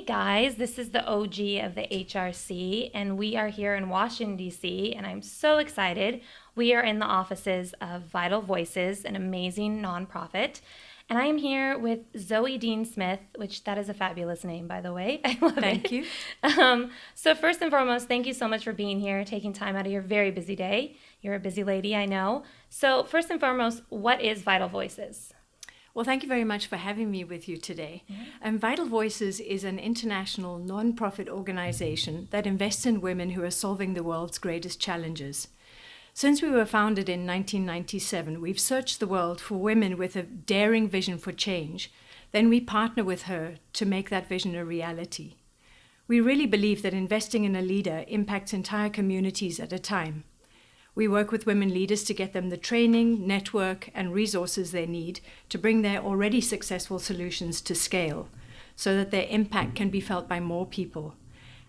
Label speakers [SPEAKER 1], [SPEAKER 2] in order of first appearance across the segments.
[SPEAKER 1] guys, this is the OG of the HRC, and we are here in Washington, D.C., and I'm so excited. We are in the offices of Vital Voices, an amazing nonprofit, and I am here with Zoë Dean-Smith, which that is a fabulous name, by the way. I love it.
[SPEAKER 2] Thank you.
[SPEAKER 1] So first and foremost, thank you so much for being here, taking time out of your very busy day. You're a busy lady, I know. So first and foremost, what is Vital Voices?
[SPEAKER 2] Well, thank you very much for having me with you today. Vital Voices is an international non-profit organization that invests in women who are solving the world's greatest challenges. Since we were founded in 1997, we've searched the world for women with a daring vision for change. Then we partner with her to make that vision a reality. We really believe that investing in a leader impacts entire communities at a time. We work with women leaders to get them the training, network, and resources they need to bring their already successful solutions to scale so that their impact can be felt by more people.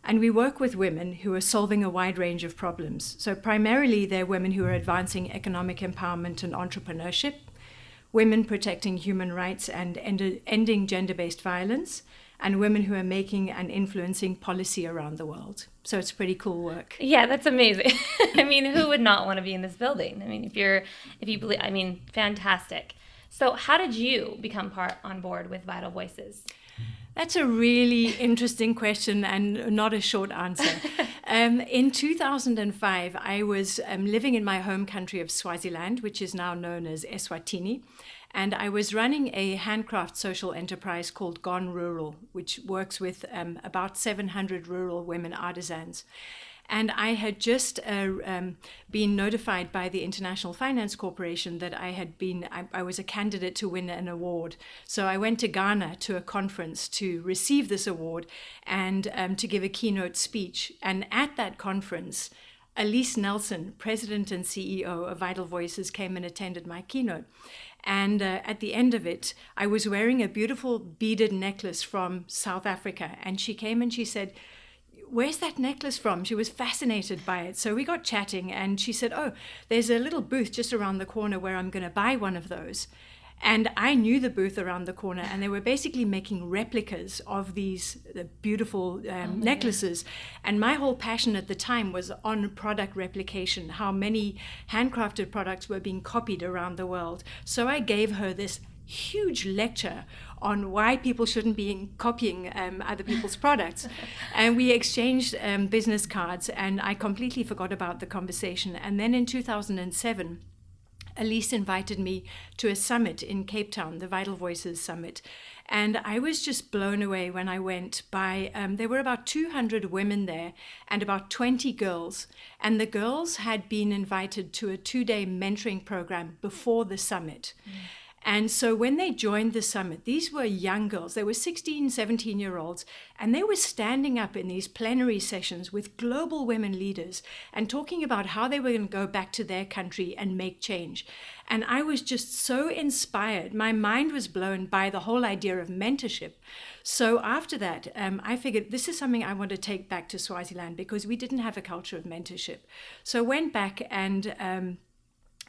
[SPEAKER 2] And we work with women who are solving a wide range of problems. So primarily, they're women who are advancing economic empowerment and entrepreneurship, women protecting human rights and ending gender-based violence, and women who are making and influencing policy around the world. So it's pretty cool work.
[SPEAKER 1] Yeah, that's amazing. I mean, who would not want to be in this building? I mean, if you believe, I mean, fantastic. So how did you become on board with Vital Voices?
[SPEAKER 2] That's a really interesting question and not a short answer. In 2005, I was living in my home country of Swaziland, which is now known as Eswatini. And I was running a handcraft social enterprise called Gone Rural, which works with about 700 rural women artisans. And I had just been notified by the International Finance Corporation that I was a candidate to win an award. So I went to Ghana to a conference to receive this award and to give a keynote speech. And at that conference, Elise Nelson, President and CEO of Vital Voices, came and attended my keynote. And at the end of it, I was wearing a beautiful beaded necklace from South Africa. And she came and she said, "Where's that necklace from?" She was fascinated by it. So we got chatting and she said, "Oh, there's a little booth just around the corner where I'm going to buy one of those." And I knew the booth around the corner, and they were basically making replicas of these beautiful necklaces. And my whole passion at the time was on product replication, how many handcrafted products were being copied around the world. So I gave her this huge lecture on why people shouldn't be copying other people's products. And we exchanged business cards, and I completely forgot about the conversation. And then in 2007, Elise invited me to a summit in Cape Town, the Vital Voices Summit. And I was just blown away when I went by, there were about 200 women there and about 20 girls. And the girls had been invited to a 2-day mentoring program before the summit. And so when they joined the summit, these were young girls. They were 16, 17-year-olds, and they were standing up in these plenary sessions with global women leaders and talking about how they were going to go back to their country and make change. And I was just so inspired. My mind was blown by the whole idea of mentorship. So after that, I figured this is something I want to take back to Swaziland because we didn't have a culture of mentorship. So I went back and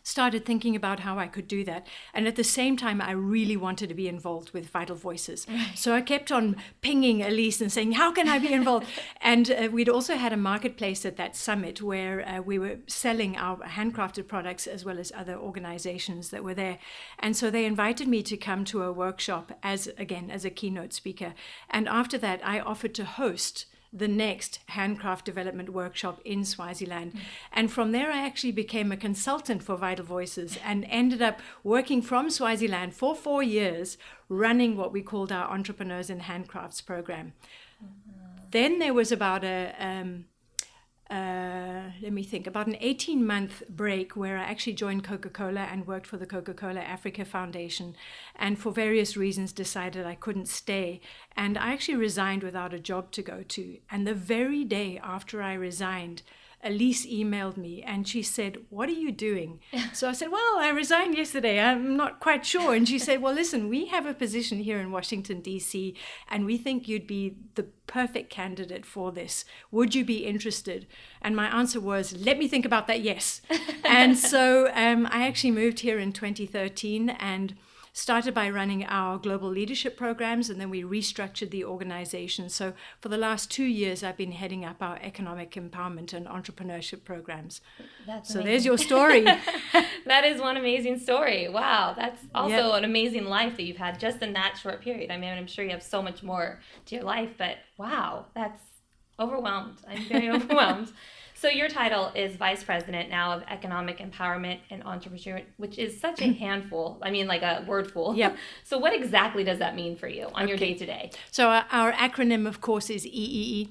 [SPEAKER 2] started thinking about how I could do that. And at the same time, I really wanted to be involved with Vital Voices. So I kept on pinging Elise and saying, how can I be involved? And we'd also had a marketplace at that summit where we were selling our handcrafted products as well as other organizations that were there. And so they invited me to come to a workshop as a keynote speaker. And after that, I offered to host the next handcraft development workshop in Swaziland. And from there, I actually became a consultant for Vital Voices and ended up working from Swaziland for 4 years, running what we called our Entrepreneurs in Handcrafts program. Then there was about about an 18-month break where I actually joined Coca-Cola and worked for the Coca-Cola Africa Foundation, and for various reasons decided I couldn't stay. And I actually resigned without a job to go to. And the very day after I resigned, Elise emailed me and she said, "What are you doing?" So I said, "Well, I resigned yesterday. I'm not quite sure." And she said, "Well, listen, we have a position here in Washington, D.C., and we think you'd be the perfect candidate for this. Would you be interested?" And my answer was, "Let me think about that, yes." And so I actually moved here in 2013 and started by running our global leadership programs, and then we restructured the organization. So for the last 2 years, I've been heading up our economic empowerment and entrepreneurship programs.
[SPEAKER 1] That's
[SPEAKER 2] so
[SPEAKER 1] amazing.
[SPEAKER 2] There's your story.
[SPEAKER 1] That is one amazing story. Wow. That's also an amazing life that you've had just in that short period. I mean, I'm sure you have so much more to your life, but wow, that's overwhelmed. I'm very overwhelmed. So your title is Vice President now of Economic Empowerment and Entrepreneurship, which is such a handful. I mean, like a wordful.
[SPEAKER 2] Yep.
[SPEAKER 1] So what exactly does that mean for you on your day-to-day?
[SPEAKER 2] So our acronym, of course, is EEE.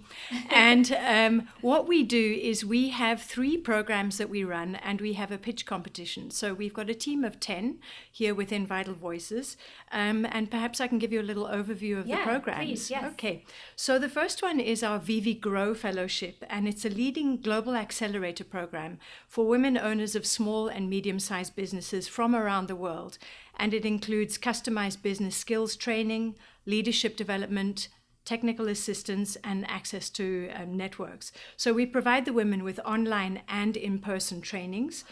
[SPEAKER 2] And what we do is we have 3 programs that we run, and we have a pitch competition. So we've got a team of 10 here within Vital Voices. And perhaps I can give you a little overview of the programs.
[SPEAKER 1] Please, yes.
[SPEAKER 2] Okay. So the first one is our VV Grow Fellowship, and it's a leading global accelerator program for women owners of small and medium-sized businesses from around the world. And it includes customized business skills training, leadership development, technical assistance, and access to networks. So we provide the women with online and in-person trainings,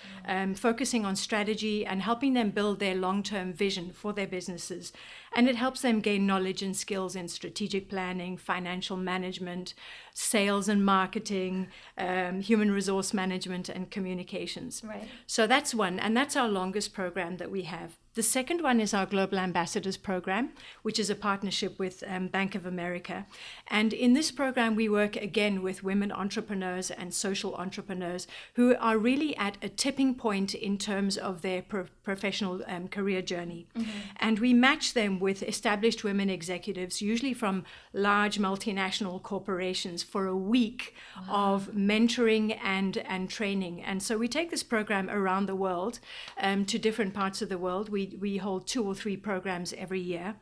[SPEAKER 2] focusing on strategy and helping them build their long-term vision for their businesses. And it helps them gain knowledge and skills in strategic planning, financial management, sales and marketing, human resource management, and communications.
[SPEAKER 1] Right.
[SPEAKER 2] So that's one, and that's our longest program that we have. The second one is our Global Ambassadors Program, which is a partnership with Bank of America. And in this program, we work again with women entrepreneurs and social entrepreneurs who are really at a tipping point in terms of their professional career journey. Mm-hmm. And we match them with established women executives, usually from large multinational corporations, for a week of mentoring and training. And so we take this program around the world to different parts of the world. We hold 2 or 3 programs every year.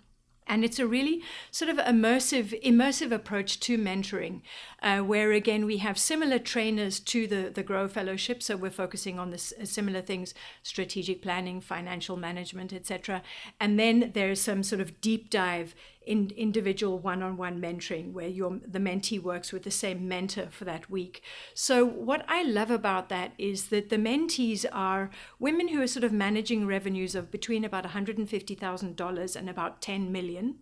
[SPEAKER 2] And it's a really sort of immersive approach to mentoring, where again we have similar trainers to the Grow Fellowship. So we're focusing on this similar things: strategic planning, financial management, etc. And then there's some sort of deep dive in individual one-on-one mentoring, where the mentee works with the same mentor for that week. So what I love about that is that the mentees are women who are sort of managing revenues of between about $150,000 and about $10 million.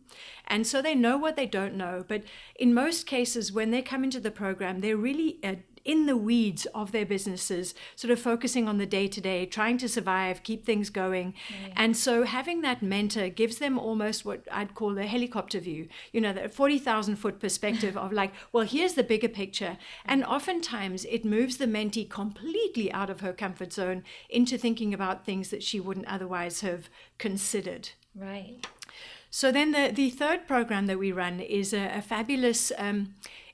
[SPEAKER 2] And so they know what they don't know. But in most cases, when they come into the program, they're really in the weeds of their businesses, sort of focusing on the day-to-day, trying to survive, keep things going. Right. And so having that mentor gives them almost what I'd call a helicopter view, that 40,000-foot perspective of like, well, here's the bigger picture. And oftentimes it moves the mentee completely out of her comfort zone into thinking about things that she wouldn't otherwise have considered.
[SPEAKER 1] Right.
[SPEAKER 2] So then the third program that we run is a fabulous,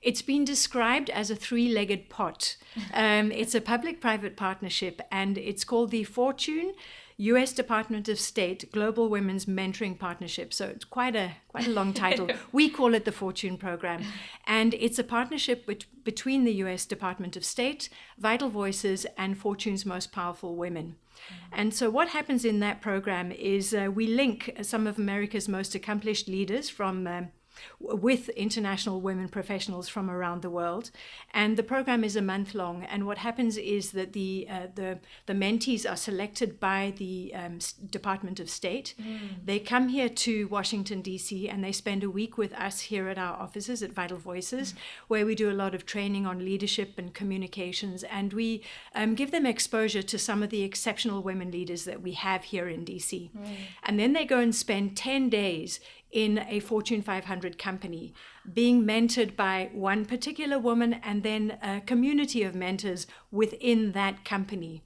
[SPEAKER 2] it's been described as a 3-legged pot. It's a public-private partnership, and it's called the Fortune U.S. Department of State Global Women's Mentoring Partnership. So it's quite a long title. We call it the Fortune Program. And it's a partnership between the U.S. Department of State, Vital Voices, and Fortune's Most Powerful Women. And so what happens in that program is we link some of America's most accomplished leaders with international women professionals from around the world. And the program is a month long. And what happens is that the mentees are selected by the Department of State. They come here to Washington, D.C., and they spend a week with us here at our offices at Vital Voices, where we do a lot of training on leadership and communications. And we give them exposure to some of the exceptional women leaders that we have here in D.C. And then they go and spend 10 days in a Fortune 500 company, being mentored by one particular woman and then a community of mentors within that company.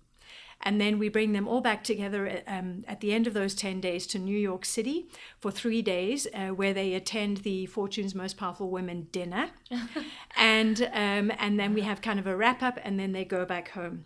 [SPEAKER 2] And then we bring them all back together at the end of those 10 days to New York City for 3 days, where they attend the Fortune's Most Powerful Women dinner. and then we have kind of a wrap up, and then they go back home.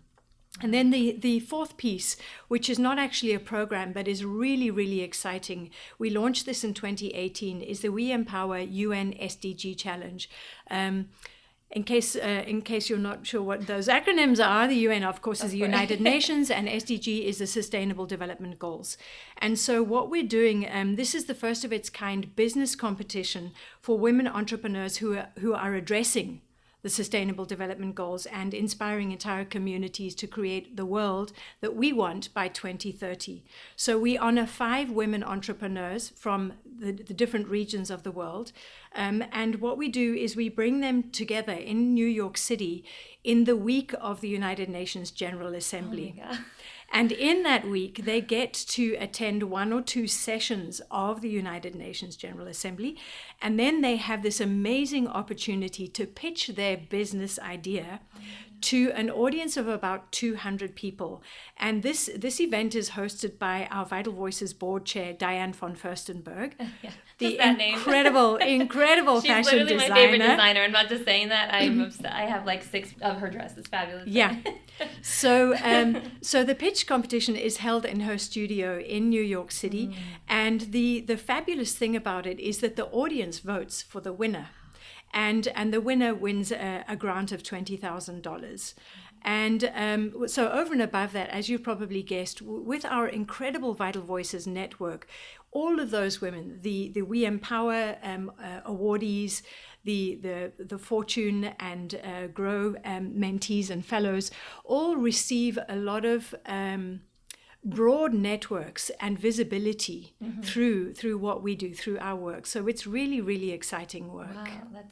[SPEAKER 2] And then the fourth piece, which is not actually a program, but is really, really exciting, we launched this in 2018, is the We Empower UN SDG Challenge. In case you're not sure what those acronyms are, the UN, of course, is the United Nations, and SDG is the Sustainable Development Goals. And so what we're doing, this is the first of its kind business competition for women entrepreneurs who are addressing the Sustainable Development Goals and inspiring entire communities to create the world that we want by 2030. So we honor 5 women entrepreneurs from the different regions of the world. And what we do is we bring them together in New York City in the week of the United Nations General Assembly.
[SPEAKER 1] Oh my God.
[SPEAKER 2] And in that week, they get to attend 1 or 2 sessions of the United Nations General Assembly. And then they have this amazing opportunity to pitch their business idea to an audience of about 200 people. And this event is hosted by our Vital Voices board chair, Diane von Furstenberg.
[SPEAKER 1] Yeah.
[SPEAKER 2] The
[SPEAKER 1] incredible
[SPEAKER 2] incredible fashion designer.
[SPEAKER 1] She's literally my favorite designer. I'm not just saying that. I'm obsessed. I have like 6 of her dresses. Fabulous.
[SPEAKER 2] Yeah. So the pitch competition is held in her studio in New York City. And the fabulous thing about it is that the audience votes for the winner. And the winner wins a grant of $20,000. And so over and above that, as you probably guessed, with our incredible Vital Voices network, all of those women, the We Empower awardees, the Fortune and Grow mentees and fellows, all receive a lot of broad networks and visibility through what we do, through our work. So it's really, really exciting work.
[SPEAKER 1] Wow,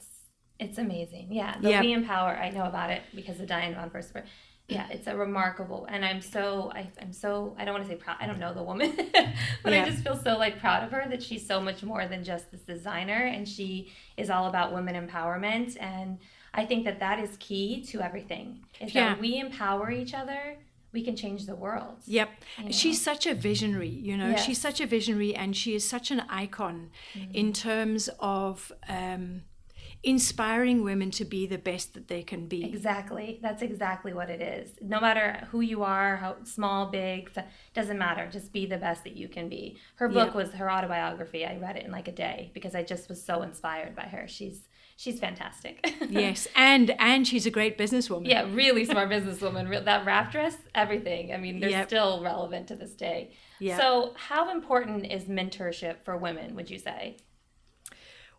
[SPEAKER 1] it's amazing. Yeah, We Empower, I know about it because of Diane von Furstenberg. Yeah, it's a remarkable, and I'm so, I don't want to say proud, I don't know the woman, but I just feel so like proud of her that she's so much more than just this designer, and she is all about women empowerment, and I think that is key to everything, is that we empower each other, we can change the world.
[SPEAKER 2] Yep.
[SPEAKER 1] You know?
[SPEAKER 2] She's such a visionary,
[SPEAKER 1] Yes.
[SPEAKER 2] She's such a visionary, and she is such an icon in terms of inspiring women to be the best that they can be.
[SPEAKER 1] Exactly. That's exactly what it is. No matter who you are, how small, big, doesn't matter. Just be the best that you can be. Her book was her autobiography. I read it in like a day because I just was so inspired by her. She's fantastic.
[SPEAKER 2] Yes, and she's a great businesswoman.
[SPEAKER 1] Yeah, really smart businesswoman. That wrap dress, everything. I mean, they're still relevant to this day. Yep. So how important is mentorship for women, would you say?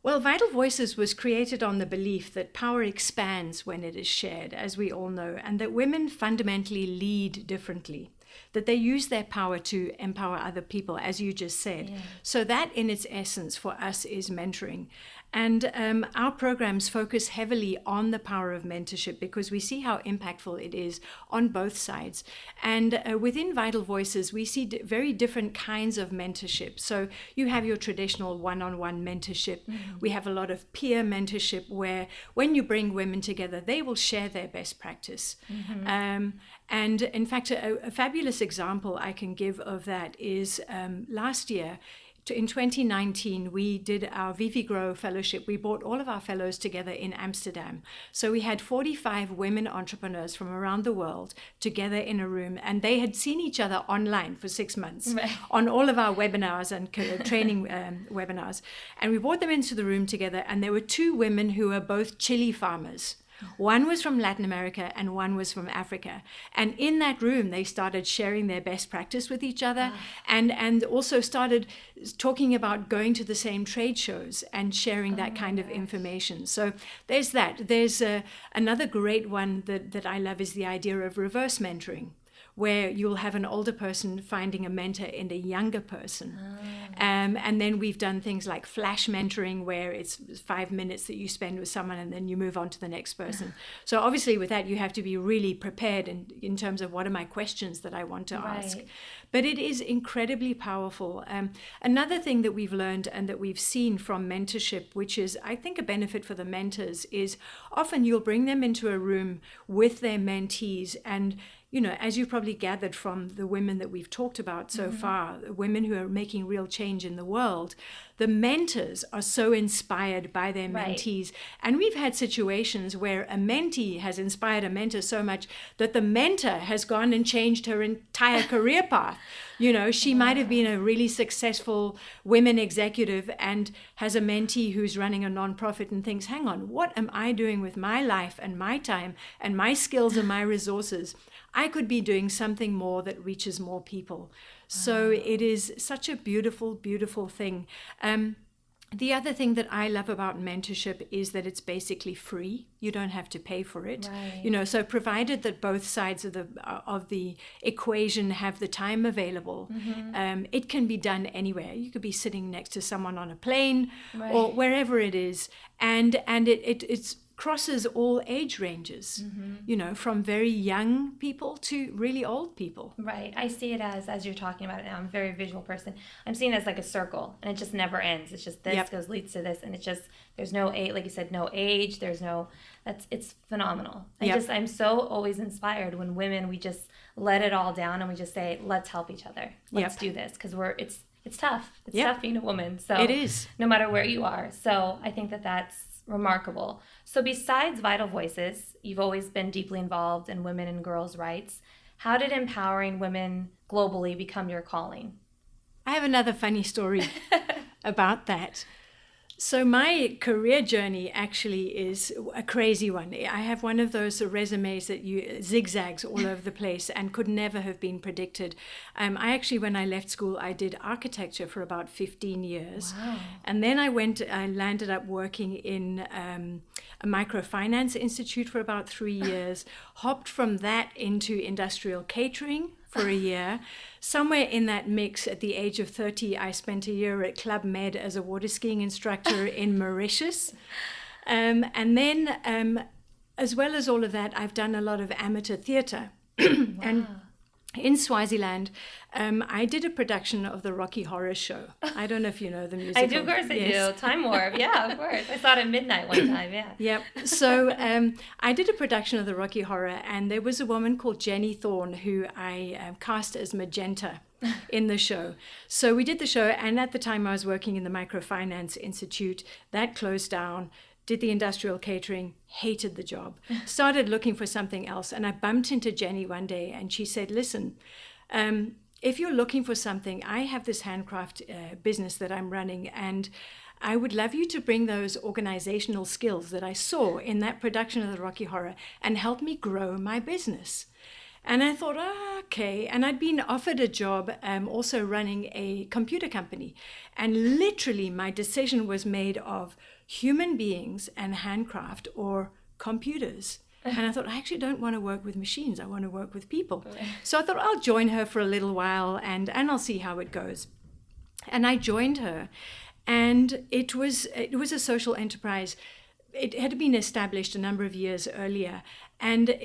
[SPEAKER 2] Well, Vital Voices was created on the belief that power expands when it is shared, as we all know, and that women fundamentally lead differently, that they use their power to empower other people, as you just said. Yeah. So that in its essence for us is mentoring. And our programs focus heavily on the power of mentorship because we see how impactful it is on both sides. And within Vital Voices, we see very different kinds of mentorship. So you have your traditional one-on-one mentorship. We have a lot of peer mentorship where when you bring women together, they will share their best practice. And in fact, a fabulous example I can give of that is last year, in 2019, we did our Vivi Grow Fellowship. We brought all of our fellows together in Amsterdam. So we had 45 women entrepreneurs from around the world together in a room, and they had seen each other online for 6 months on all of our webinars and training webinars. And we brought them into the room together, and there were 2 women who were both chili farmers. One was from Latin America and one was from Africa. And in that room, they started sharing their best practice with each other and also started talking about going to the same trade shows and sharing that kind of information. So there's that. There's another great one that I love is the idea of reverse mentoring, where you'll have an older person finding a mentor in a younger person. And then we've done things like flash mentoring, where it's 5 minutes that you spend with someone and then you move on to the next person. So obviously with that, you have to be really prepared in terms of what are my questions that I want to ask. But it is incredibly powerful. Another thing that we've learned and that we've seen from mentorship, which is, I think, a benefit for the mentors, is often you'll bring them into a room with their mentees, and as you've probably gathered from the women that we've talked about so far, women who are making real change in the world, the mentors are so inspired by their mentees. And we've had situations where a mentee has inspired a mentor so much that the mentor has gone and changed her entire career path. She might have been a really successful women executive and has a mentee who's running a nonprofit and thinks, hang on, what am I doing with my life and my time and my skills and my resources? I could be doing something more that reaches more people. So it is such a beautiful, beautiful thing. The other thing that I love about mentorship is that it's basically free. You don't have to pay for it.
[SPEAKER 1] Right.
[SPEAKER 2] So provided that both sides of the equation have the time available, it can be done anywhere. You could be sitting next to someone on a plane or wherever it is, and it's crosses all age ranges, from very young people to really old people.
[SPEAKER 1] Right. I see it as you're talking about it now. I'm a very visual person. I'm seeing it as like a circle, and it just never ends. It's just this leads to this, and it's just, there's no age, like you said, no age. It's phenomenal. I'm so always inspired when women, we just let it all down and we just say, let's help each other. Let's do this, because it's tough. It's tough being a woman. So
[SPEAKER 2] it is.
[SPEAKER 1] No matter where you are. So I think that's remarkable. So besides Vital Voices, you've always been deeply involved in women and girls' rights. How did empowering women globally become your calling?
[SPEAKER 2] I have another funny story about that. So my career journey actually is a crazy one. I have one of those resumes that you zigzags all over the place and could never have been predicted. I actually, when I left school, I did architecture for about 15 years.
[SPEAKER 1] Wow.
[SPEAKER 2] And then I landed up working in a microfinance institute for about 3 years, hopped from that into industrial catering for a year. Somewhere in that mix, at the age of 30, I spent a year at Club Med as a water skiing instructor in Mauritius. And then, as well as all of that, I've done a lot of amateur theatre. And in Swaziland, I did a production of the Rocky Horror Show. I don't know if you know the musical.
[SPEAKER 1] I do, of course I do. Time Warp, yeah, of course. I saw it at midnight one time, yeah.
[SPEAKER 2] Yep. So I did a production of the Rocky Horror, and there was a woman called Jenny Thorne who I cast as Magenta in the show. So we did the show, and at the time I was working in the Microfinance Institute. That closed down. Did the industrial catering, hated the job, started looking for something else. And I bumped into Jenny one day and she said, listen, if you're looking for something, I have this handcraft business that I'm running, and I would love you to bring those organizational skills that I saw in that production of the Rocky Horror and help me grow my business. And I thought, okay. And I'd been offered a job also running a computer company. And literally my decision was made of human beings and handcraft or computers. And I thought, I actually don't want to work with machines. I want to work with people. So I thought I'll join her for a little while and I'll see how it goes. And I joined her. And it was a social enterprise. It had been established a number of years earlier. And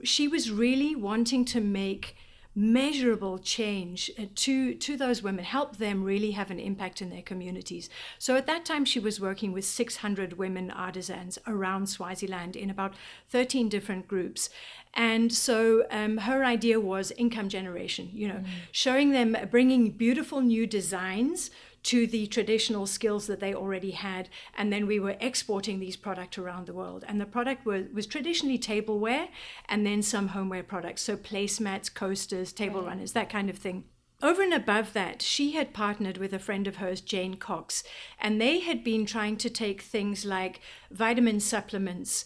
[SPEAKER 2] she was really wanting to make measurable change to those women, help them really have an impact in their communities. So at that time, she was working with 600 women artisans around Swaziland in about 13 different groups. And so her idea was income generation, showing them, bringing beautiful new designs to the traditional skills that they already had. And then we were exporting these products around the world. And the product was traditionally tableware and then some homeware products. So placemats, coasters, table runners, that kind of thing. Over and above that, she had partnered with a friend of hers, Jane Cox, and they had been trying to take things like vitamin supplements,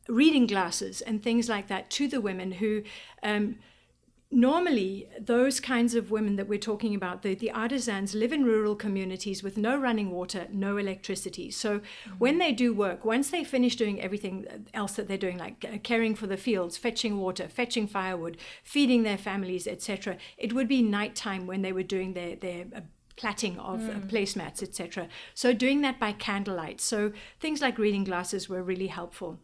[SPEAKER 2] reading glasses, and things like that to the women who normally, those kinds of women that we're talking about, the artisans, live in rural communities with no running water, no electricity. So when they do work, once they finish doing everything else that they're doing, like caring for the fields, fetching water, fetching firewood, feeding their families, etc., it would be nighttime when they were doing their plaiting of placemats, etc. So doing that by candlelight. So things like reading glasses were really helpful.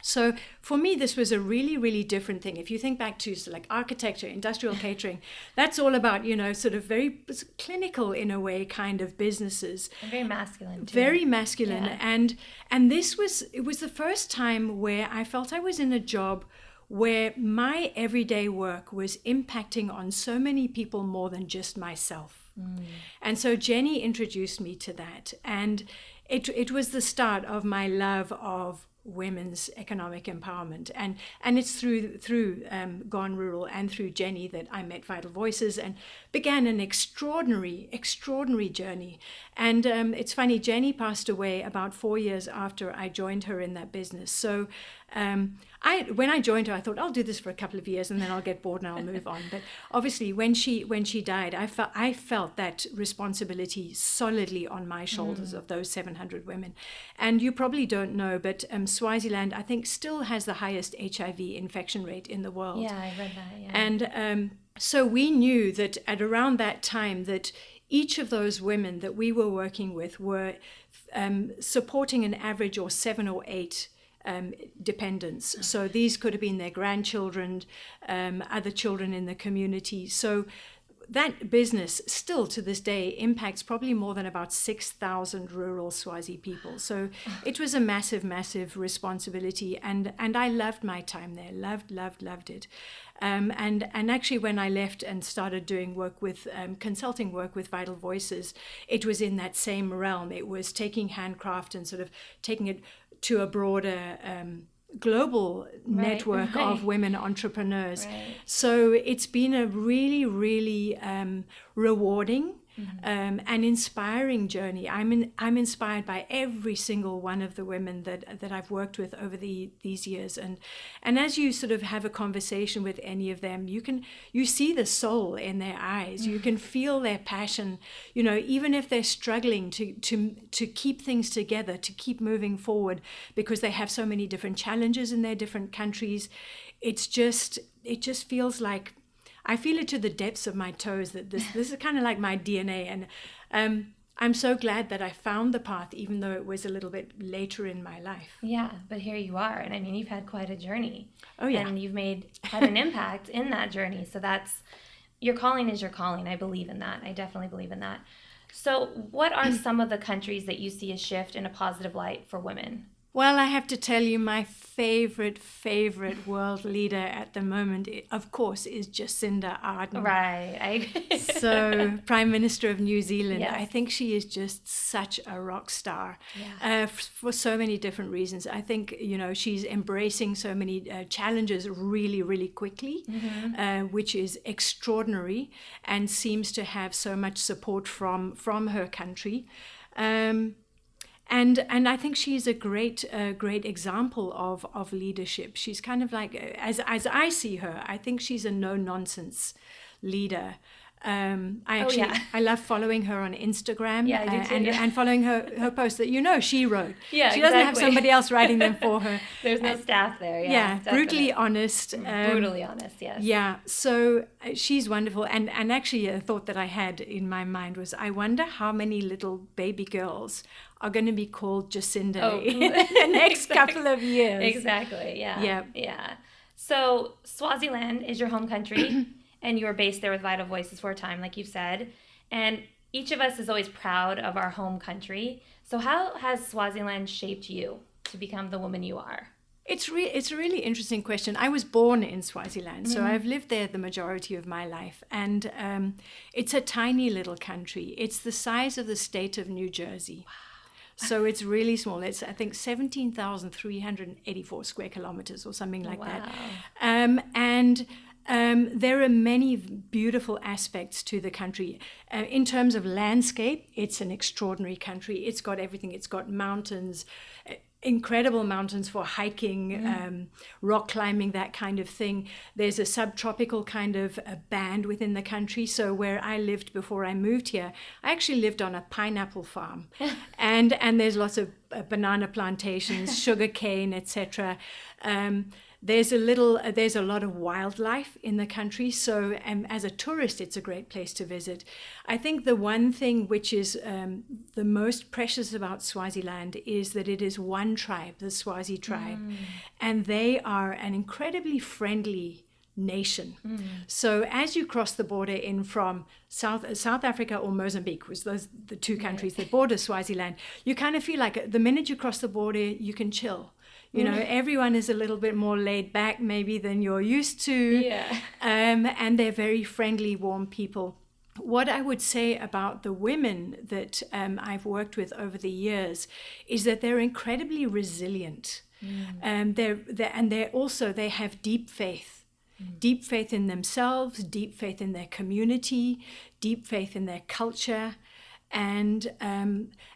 [SPEAKER 2] So for me, this was a really, really different thing. If you think back to like architecture, industrial catering, that's all about, sort of very clinical in a way kind of businesses.
[SPEAKER 1] And very masculine too.
[SPEAKER 2] Very masculine.
[SPEAKER 1] Yeah.
[SPEAKER 2] And it was the first time where I felt I was in a job where my everyday work was impacting on so many people more than just myself. And so Jenny introduced me to that. And it was the start of my love of women's economic empowerment, and it's through Gone Rural and through Jenny that I met Vital Voices and began an extraordinary journey. And it's funny, Jenny passed away about 4 years after I joined her in that business. So When I joined her, I thought I'll do this for a couple of years and then I'll get bored and I'll move on. But obviously, when she died, I felt that responsibility solidly on my shoulders of those 700 women. And you probably don't know, but Swaziland, I think, still has the highest HIV infection rate in the world.
[SPEAKER 1] Yeah, I read that. Yeah.
[SPEAKER 2] And so we knew that at around that time that each of those women that we were working with were supporting an average or 7 or 8 dependents. So these could have been their grandchildren, other children in the community. So that business still to this day impacts probably more than about 6,000 rural Swazi people. So it was a massive, massive responsibility. And I loved my time there, loved it. And actually when I left and started doing work with, consulting work with Vital Voices, it was in that same realm. It was taking handcraft and sort of taking it to a broader global network of women entrepreneurs. Right. So it's been a really, really rewarding and inspiring journey. I'm inspired by every single one of the women that I've worked with over these years. And as you sort of have a conversation with any of them, you see the soul in their eyes. You can feel their passion, even if they're struggling to keep things together, to keep moving forward, because they have so many different challenges in their different countries. It just feels like I feel it to the depths of my toes that this is kind of like my DNA. And I'm so glad that I found the path, even though it was a little bit later in my life.
[SPEAKER 1] Yeah, but here you are. And I mean, you've had quite a journey.
[SPEAKER 2] Oh, yeah.
[SPEAKER 1] And you've had an impact in that journey. So your calling is your calling. I believe in that. I definitely believe in that. So what are some of the countries that you see a shift in a positive light for women?
[SPEAKER 2] Well, I have to tell you, my favorite world leader at the moment, of course, is Jacinda Ardern.
[SPEAKER 1] Right, I agree.
[SPEAKER 2] So, Prime Minister of New Zealand.
[SPEAKER 1] Yes.
[SPEAKER 2] I think she is just such a rock star
[SPEAKER 1] Yeah.
[SPEAKER 2] For so many different reasons. I think, she's embracing so many challenges really, really quickly, which is extraordinary and seems to have so much support from her country. And I think she's a great example of leadership. She's kind of like, as I see her, I think she's a no-nonsense leader. I love following her on Instagram.
[SPEAKER 1] Yeah, I do too,
[SPEAKER 2] and following her posts that she wrote.
[SPEAKER 1] Yeah,
[SPEAKER 2] she doesn't have somebody else writing them for her.
[SPEAKER 1] There's no staff there.
[SPEAKER 2] Yeah, brutally honest.
[SPEAKER 1] Brutally honest, yes.
[SPEAKER 2] Yeah, so she's wonderful. And actually a thought that I had in my mind was, I wonder how many little baby girls are going to be called Jacinda in the next couple of years.
[SPEAKER 1] Exactly, yeah. So Swaziland is your home country. And you were based there with Vital Voices for a time, like you said. And each of us is always proud of our home country. So how has Swaziland shaped you to become the woman you are?
[SPEAKER 2] It's a really interesting question. I was born in Swaziland, so I've lived there the majority of my life. And it's a tiny little country. It's the size of the state of New Jersey. Wow. So it's really small. It's, I think, 17,384 square kilometers or something like that. And there are many beautiful aspects to the country. In terms of landscape, it's an extraordinary country. It's got everything. It's got mountains, incredible mountains for hiking, rock climbing, that kind of thing. There's a subtropical kind of a band within the country. So where I lived before I moved here, I actually lived on a pineapple farm. and there's lots of banana plantations, sugar cane, etc. There's a lot of wildlife in the country, so as a tourist, it's a great place to visit. I think the one thing which is the most precious about Swaziland is that it is one tribe, the Swazi tribe, and they are an incredibly friendly nation. So as you cross the border in from South Africa or Mozambique, was those the two countries that border Swaziland, you kind of feel like the minute you cross the border, you can chill. Everyone is a little bit more laid back maybe than you're used to.
[SPEAKER 1] Yeah.
[SPEAKER 2] And they're very friendly, warm people. What I would say about the women that I've worked with over the years is that they're incredibly resilient. They have deep faith. Deep faith in themselves, deep faith in their community, deep faith in their culture. And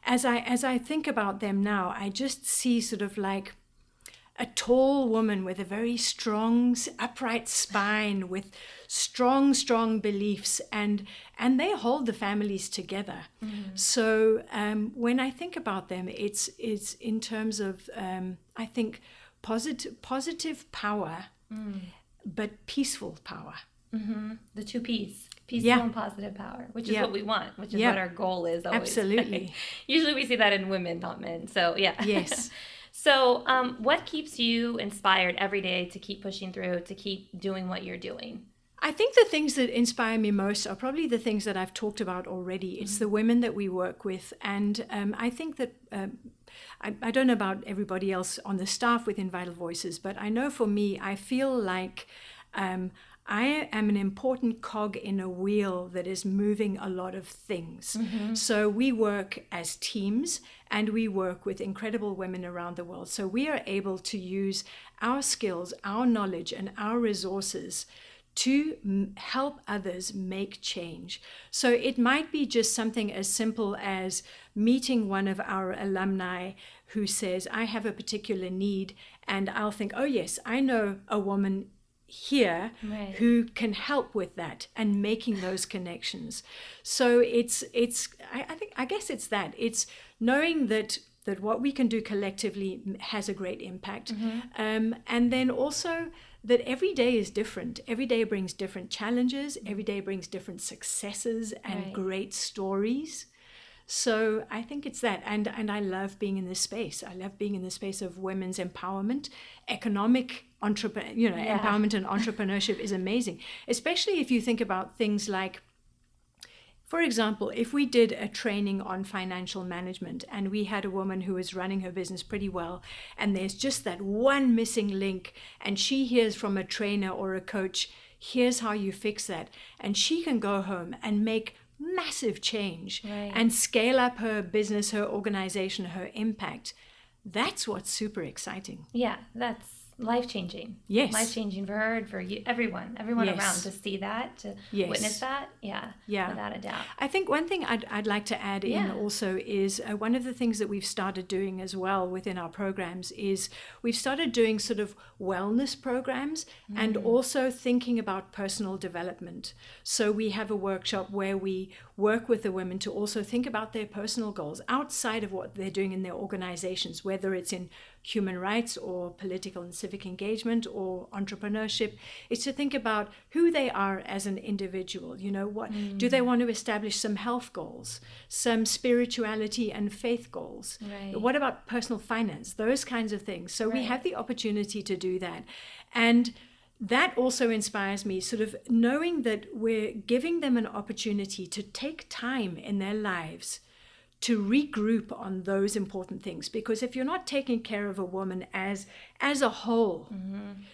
[SPEAKER 2] as I think about them now, I just see sort of like a tall woman with a very strong, upright spine, with strong beliefs, and they hold the families together. So when I think about them, it's in terms of I think positive power, but peaceful power.
[SPEAKER 1] The two P's. Peaceful and positive power, which is what we want, which is what our goal is always.
[SPEAKER 2] Absolutely.
[SPEAKER 1] Usually we see that in women, not men. So, yeah.
[SPEAKER 2] Yes.
[SPEAKER 1] So, what keeps you inspired every day to keep pushing through, to keep doing what you're doing?
[SPEAKER 2] I think the things that inspire me most are probably the things that I've talked about already. It's the women that we work with. And I think that, I don't know about everybody else on the staff within Vital Voices, but I know for me, I feel like I am an important cog in a wheel that is moving a lot of things. So we work as teams, and we work with incredible women around the world. So we are able to use our skills, our knowledge, and our resources to help others make change. So it might be just something as simple as meeting one of our alumni who says, I have a particular need, and I'll think, oh yes, I know a woman here who can help with that, and making those connections. So I guess it's that. It's knowing that what we can do collectively has a great impact. And then also that every day is different. Every day brings different challenges. Every day brings different successes and great stories. So I think it's that. And I love being in this space. I love being in the space of women's empowerment. Economic empowerment and entrepreneurship is amazing, especially if you think about things like, for example, if we did a training on financial management and we had a woman who was running her business pretty well, and there's just that one missing link, and she hears from a trainer or a coach, here's how you fix that, and she can go home and make massive change and scale up her business, her organization, her impact. That's what's super exciting.
[SPEAKER 1] Yeah, that's life-changing.
[SPEAKER 2] Yes.
[SPEAKER 1] Life-changing for her and for you, everyone around, to see that, to witness that. Yeah, without a doubt.
[SPEAKER 2] I think one thing I'd like to add in also is one of the things that we've started doing as well within our programs is we've started doing sort of wellness programs and also thinking about personal development. So we have a workshop where we work with the women to also think about their personal goals outside of what they're doing in their organizations, whether it's in human rights or political and civic engagement or entrepreneurship. Is to think about who they are as an individual. What do they want to establish? Some health goals, some spirituality and faith goals. What about personal finance? Those kinds of things. So we have the opportunity to do that. And that also inspires me, sort of knowing that we're giving them an opportunity to take time in their lives to regroup on those important things. Because if you're not taking care of a woman as a whole,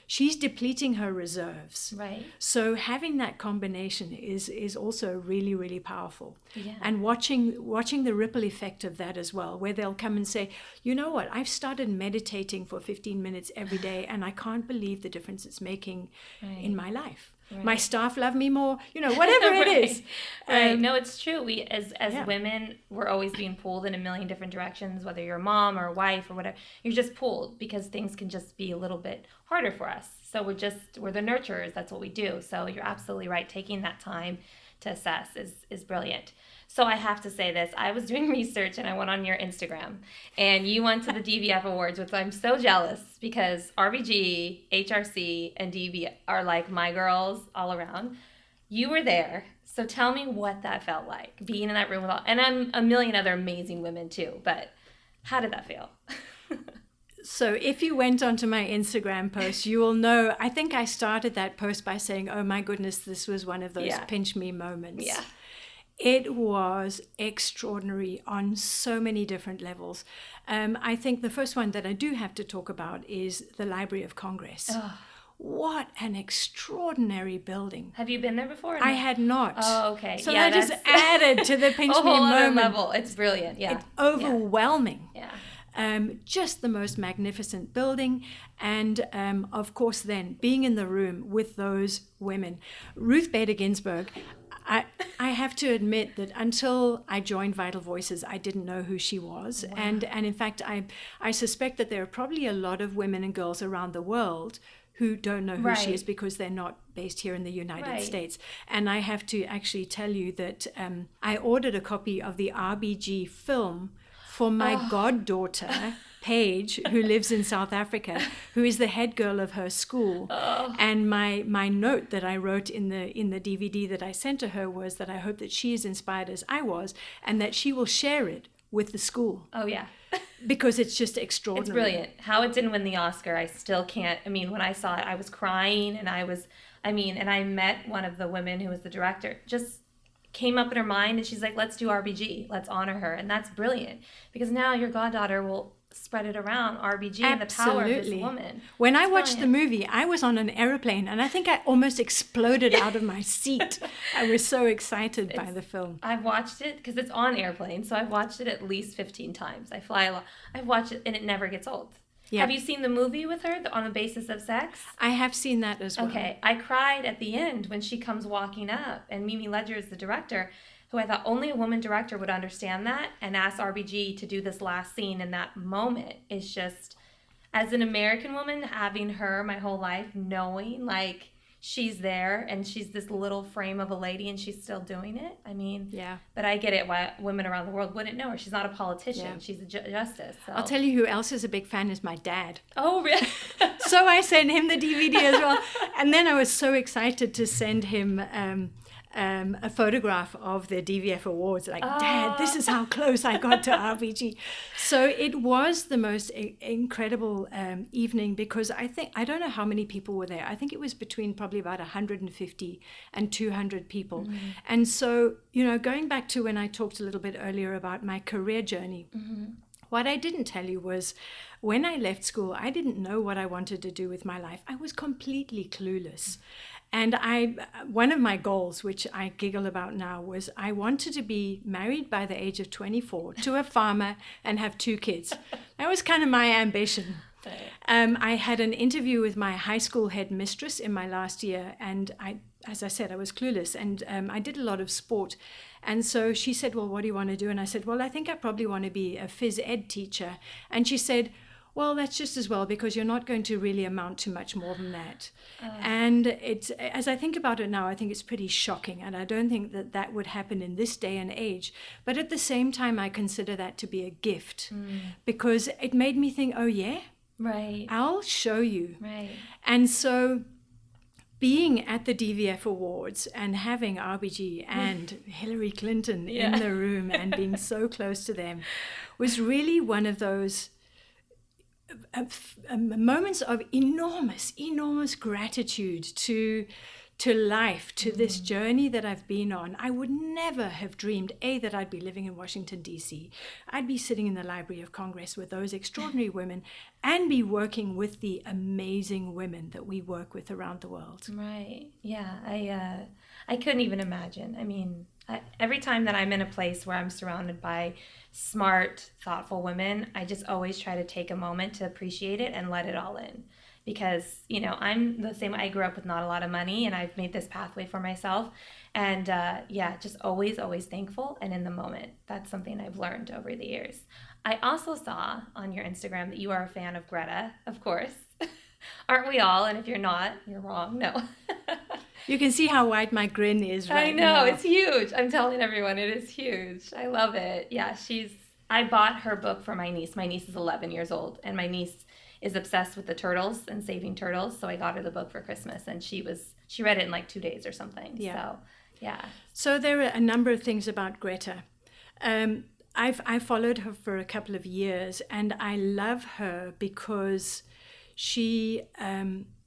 [SPEAKER 2] she's depleting her reserves. So having that combination is also really, really powerful. And watching the ripple effect of that as well, where they'll come and say, you know what, I've started meditating for 15 minutes every day, and I can't believe the difference it's making in my life. My staff love me more, whatever it is.
[SPEAKER 1] No, it's true. We, as women, we're always being pulled in a million different directions, whether you're a mom or a wife or whatever. You're just pulled because things can just be a little bit harder for us. So we're the nurturers. That's what we do. So you're absolutely right. Taking that time to assess is brilliant. So I have to say this. I was doing research and I went on your Instagram, and you went to the DVF Awards, which I'm so jealous because RBG, HRC, and DV are like my girls all around. You were there. So tell me what that felt like, being in that room with and I'm a million other amazing women too, but how did that feel?
[SPEAKER 2] So if you went onto my Instagram post, you will know, I think I started that post by saying, oh my goodness, this was one of those pinch me moments. It was extraordinary on so many different levels. I think the first one that I do have to talk about is the Library of Congress. What an extraordinary building.
[SPEAKER 1] Have you been there before?
[SPEAKER 2] I had not.
[SPEAKER 1] Oh, okay.
[SPEAKER 2] So that just added to the pinch me moment.
[SPEAKER 1] A whole other level. It's brilliant.
[SPEAKER 2] It's overwhelming. Just the most magnificent building. And of course then being in the room with those women. Ruth Bader Ginsburg, I have to admit that until I joined Vital Voices, I didn't know who she was. Wow. And in fact, I suspect that there are probably a lot of women and girls around the world who don't know who she is because they're not based here in the United States. And I have to actually tell you that I ordered a copy of the RBG film for my goddaughter, Paige, who lives in South Africa, who is the head girl of her school. And my note that I wrote in the DVD that I sent to her was that I hope that she is inspired as I was, and that she will share it with the school.
[SPEAKER 1] Oh, yeah.
[SPEAKER 2] Because it's just extraordinary.
[SPEAKER 1] It's brilliant. How it didn't win the Oscar, I still can't. I mean, when I saw it, I was crying, and I met one of the women who was the director. Just came up in her mind, and she's like, let's do RBG. Let's honor her. And that's brilliant, because now your goddaughter will spread it around, RBG. Absolutely. And the power of this woman.
[SPEAKER 2] When I watched the movie, I was on an airplane, and I think I almost exploded out of my seat. I was so excited by the film.
[SPEAKER 1] I've watched it because it's on airplanes, so I've watched it at least 15 times. I fly a lot. I've watched it, and it never gets old. Yeah. Have you seen the movie with her, On the Basis of Sex?
[SPEAKER 2] I have seen that as well.
[SPEAKER 1] Okay, I cried at the end when she comes walking up, and Mimi Ledger is the director, who I thought only a woman director would understand that, and ask RBG to do this last scene in that moment. It's just, as an American woman, having her my whole life, knowing like she's there and she's this little frame of a lady and she's still doing it. I mean, yeah. But I get it why women around the world wouldn't know her. She's not a politician. Yeah. She's a justice. So.
[SPEAKER 2] I'll tell you who else is a big fan is my dad.
[SPEAKER 1] Oh, really?
[SPEAKER 2] So I sent him the DVD as well. And then I was so excited to send him a photograph of the DVF Awards. Like, Dad, this is how close I got to RBG. So it was the most incredible evening, because I don't know how many people were there. I think it was between probably about 150 and 200 people. Mm-hmm. And so, going back to when I talked a little bit earlier about my career journey, mm-hmm. What I didn't tell you was when I left school, I didn't know what I wanted to do with my life. I was completely clueless. And one of my goals, which I giggle about now, was I wanted to be married by the age of 24 to a farmer and have 2 kids. That was kind of my ambition. I had an interview with my high school headmistress in my last year, and as I said, I was clueless, and I did a lot of sport. And so she said, well, what do you want to do? And I said, well, I think I probably want to be a phys ed teacher. And she said, well, that's just as well, because you're not going to really amount to much more than that. And it's, as I think about it now, I think it's pretty shocking. And I don't think that would happen in this day and age. But at the same time, I consider that to be a gift, because it made me think, oh, yeah, right, I'll show you. Right. And so being at the DVF Awards and having RBG and Hillary Clinton in the room and being so close to them was really one of those moments of enormous gratitude to life, to this journey that I've been on. I would never have dreamed, that I'd be living in Washington, D.C. I'd be sitting in the Library of Congress with those extraordinary women and be working with the amazing women that we work with around the world.
[SPEAKER 1] Right. Yeah. I couldn't even imagine. I mean, every time that I'm in a place where I'm surrounded by smart, thoughtful women, I just always try to take a moment to appreciate it and let it all in. Because, I'm the same. I grew up with not a lot of money, and I've made this pathway for myself. And just always thankful and in the moment. That's something I've learned over the years. I also saw on your Instagram that you are a fan of Greta, of course. Aren't we all? And if you're not, you're wrong. No.
[SPEAKER 2] You can see how wide my grin is right now.
[SPEAKER 1] I know, it's huge. I'm telling everyone, it is huge. I love it. Yeah, I bought her book for my niece. My niece is 11 years old, and my niece is obsessed with the turtles and saving turtles. So I got her the book for Christmas, and she read it in like 2 days or something. Yeah. So, yeah. So
[SPEAKER 2] there are a number of things about Greta. I've followed her for a couple of years, and I love her because she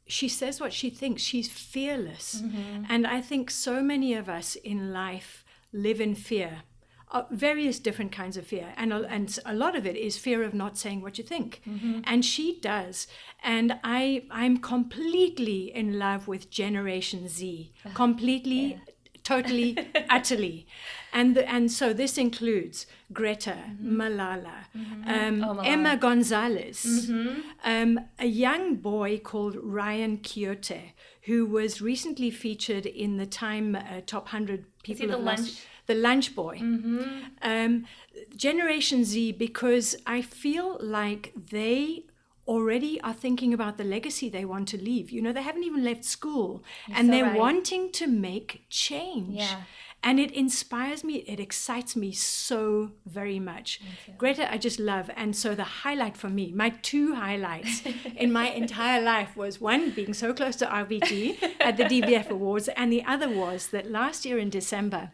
[SPEAKER 2] says what she thinks. She's fearless. Mm-hmm. And I think so many of us in life live in fear. Various different kinds of fear, and a lot of it is fear of not saying what you think, and she does. And I'm completely in love with Generation Z, totally, utterly. And so this includes Greta, Malala,
[SPEAKER 1] Malala.
[SPEAKER 2] Emma Gonzalez, a young boy called Ryan Quixote, who was recently featured in the Time Top 100 People
[SPEAKER 1] the
[SPEAKER 2] of
[SPEAKER 1] lunch?
[SPEAKER 2] The Lunch Boy. Generation Z, because I feel like they already are thinking about the legacy they want to leave. You know, they haven't even left school, and they're wanting to make change.
[SPEAKER 1] Yeah.
[SPEAKER 2] And it inspires me, it excites me so very much. Greta, I just love. And so the highlight for me, my two highlights in my entire life was one, being so close to RBG at the DVF Awards, and the other was that last year in December,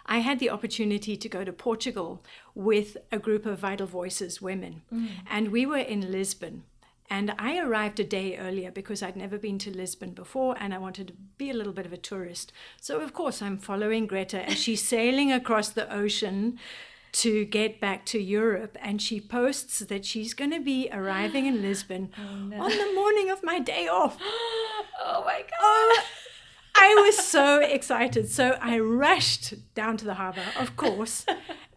[SPEAKER 2] I had the opportunity to go to Portugal with a group of Vital Voices women. And we were in Lisbon. And I arrived a day earlier because I'd never been to Lisbon before and I wanted to be a little bit of a tourist. So, of course, I'm following Greta as she's sailing across the ocean to get back to Europe. And she posts that she's going to be arriving in Lisbon on the morning of my day off.
[SPEAKER 1] Oh, my God.
[SPEAKER 2] I was so excited. So I rushed down to the harbor, of course.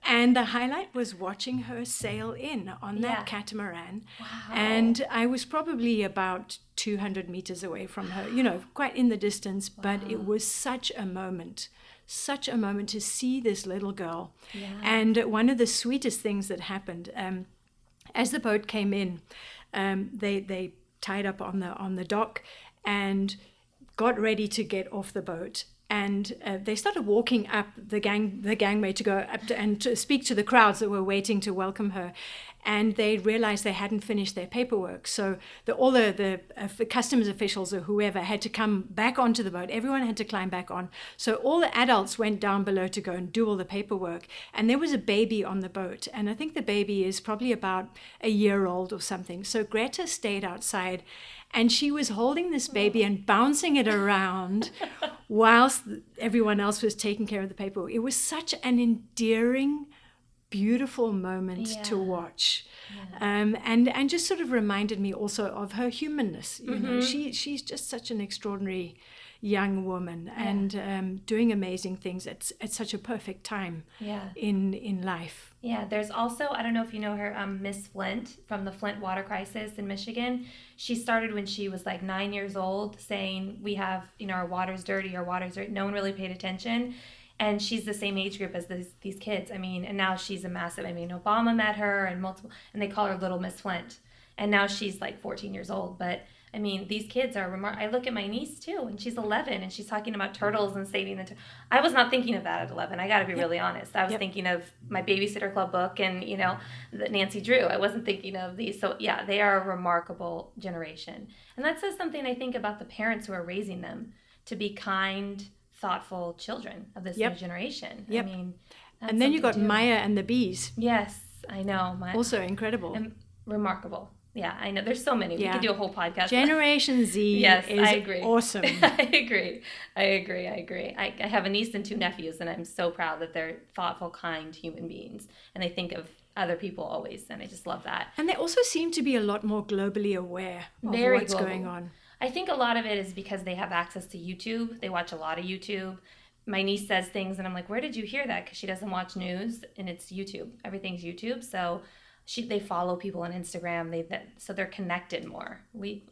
[SPEAKER 2] And the highlight was watching her sail in on that catamaran.
[SPEAKER 1] Wow.
[SPEAKER 2] And I was probably about 200 meters away from her, you know, quite in the distance. But it was such a moment to see this little girl. Yeah. And one of the sweetest things that happened, as the boat came in, they tied up on the dock and got ready to get off the boat. And they started walking up the gangway to go up and to speak to the crowds that were waiting to welcome her. And they realized they hadn't finished their paperwork. So all the customs officials or whoever had to come back onto the boat. Everyone had to climb back on. So all the adults went down below to go and do all the paperwork. And there was a baby on the boat. And I think the baby is probably about a year old or something. So Greta stayed outside. And she was holding this baby and bouncing it around whilst everyone else was taking care of the paperwork. It was such an endearing, beautiful moment to watch. Yeah. And just sort of reminded me also of her humanness. You know, she's just such an extraordinary young woman and doing amazing things at such a perfect time in life.
[SPEAKER 1] Yeah, there's also, I don't know if you know her, Miss Flint from the Flint water crisis in Michigan. She started when she was like 9 years old saying, we have, you know, our water's dirty, no one really paid attention. And she's the same age group as these kids. I mean, and now she's a massive, I mean, Obama met her and they call her Little Miss Flint. And now she's like 14 years old. But I mean, these kids are remarkable. I look at my niece too, and she's 11, and she's talking about turtles and saving the I was not thinking of that at 11. I got to be really honest. I was thinking of my Babysitter Club book and, you know, Nancy Drew. I wasn't thinking of these. So, yeah, they are a remarkable generation. And that says something, I think, about the parents who are raising them to be kind, thoughtful children of this new generation. I mean,
[SPEAKER 2] and then you got Maya and the Bees.
[SPEAKER 1] Yes, I know.
[SPEAKER 2] Also incredible.
[SPEAKER 1] And remarkable. Yeah, I know. There's so many. We could do a whole podcast.
[SPEAKER 2] Generation Z
[SPEAKER 1] yes,
[SPEAKER 2] is
[SPEAKER 1] I agree.
[SPEAKER 2] Awesome.
[SPEAKER 1] I agree. I have a niece and two nephews, and I'm so proud that they're thoughtful, kind human beings. And they think of other people always, and I just love that.
[SPEAKER 2] And they also seem to be a lot more globally aware of what's going on.
[SPEAKER 1] I think a lot of it is because they have access to YouTube. They watch a lot of YouTube. My niece says things, and I'm like, where did you hear that? Because she doesn't watch news, and it's YouTube. Everything's YouTube, so... they follow people on Instagram. So they're connected more.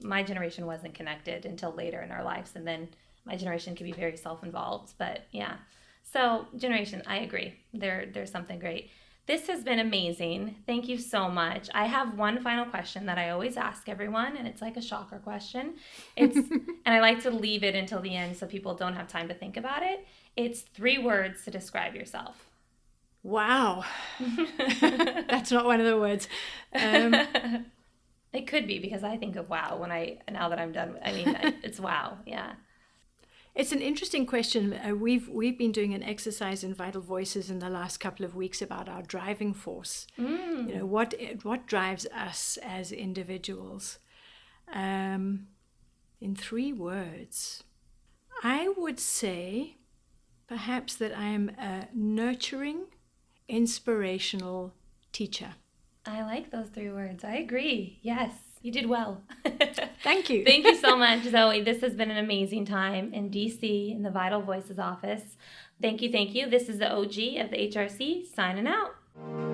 [SPEAKER 1] My generation wasn't connected until later in our lives, and then my generation can be very self-involved. But yeah, so generation, I agree. There's something great. This has been amazing. Thank you so much. I have one final question that I always ask everyone, and it's like a shocker question. And I like to leave it until the end so people don't have time to think about it. It's 3 words to describe yourself.
[SPEAKER 2] Wow. That's not one of the words.
[SPEAKER 1] It could be, because I think of wow now that I'm done. It's wow. Yeah.
[SPEAKER 2] It's an interesting question. We've been doing an exercise in Vital Voices in the last couple of weeks about our driving force. You know, what drives us as individuals. In 3 words, I would say perhaps that I am a nurturing, inspirational teacher.
[SPEAKER 1] I like those 3 words. I agree. Yes, you did well.
[SPEAKER 2] Thank you.
[SPEAKER 1] Thank you so much, Zoe. This has been an amazing time in DC in the Vital Voices office. Thank you. This is the OG of the HRC signing out.